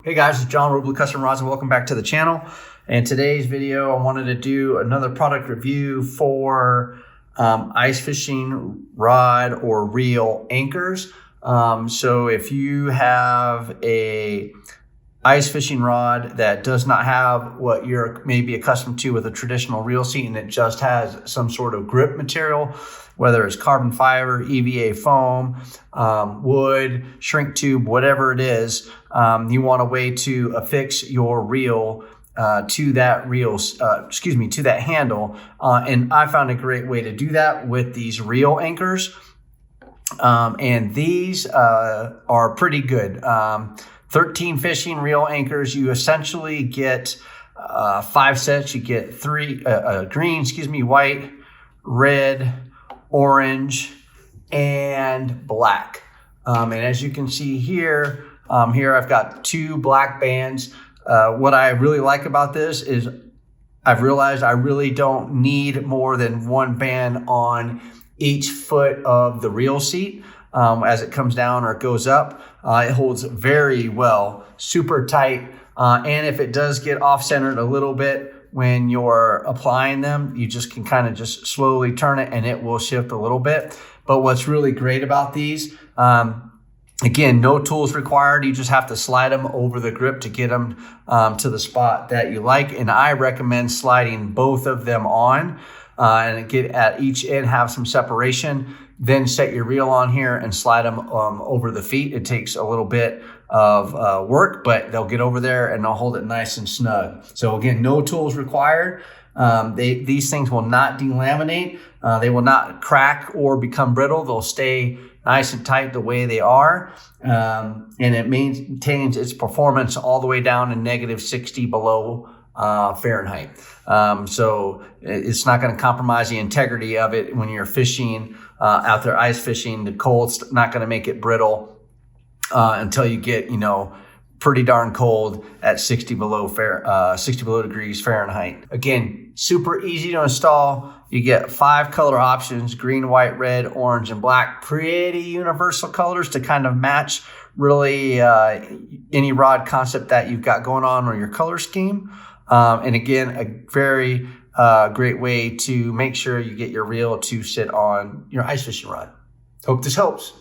Hey guys, it's John, ReelBlue Custom Rods, and welcome back to the channel. In today's video, I wanted to do another product review for ice fishing rod or reel anchors. So if you have a ice fishing rod that does not have what you're maybe accustomed to with a traditional reel seat, and it just has some sort of grip material, whether it's carbon fiber, EVA foam, wood, shrink tube, whatever it is, you want a way to affix your reel to that to that handle. And I found a great way to do that with these reel anchors. And these are pretty good. 13 fishing reel anchors. You essentially get 5 sets. You get green, white, red, orange, and black. And as you can see here, I've got 2 black bands. What I really like about this is I've realized I really don't need more than 1 band on each foot of the reel seat. As it comes down or it goes up, it holds very well, super tight. And if it does get off-centered a little bit when you're applying them, you just can kind of just slowly turn it and it will shift a little bit. But what's really great about these, again, no tools required. You just have to slide them over the grip to get them to the spot that you like. And I recommend sliding both of them on and get at each end, have some separation. Then set your reel on here and slide them over the feet. It takes a little bit of work, but they'll get over there and they'll hold it nice and snug. So again, no tools required. These things will not delaminate. They will not crack or become brittle. They'll stay nice and tight the way they are. And it maintains its performance all the way down to -60 below Fahrenheit. So it's not going to compromise the integrity of it when you're fishing out there ice fishing. The cold's not going to make it brittle until you get, pretty darn cold at 60 below degrees Fahrenheit. Again, super easy to install. You get 5 color options: green, white, red, orange, and black. Pretty universal colors to kind of match really any rod concept that you've got going on or your color scheme. And again, a very great way to make sure you get your reel to sit on your ice fishing rod. Hope this helps.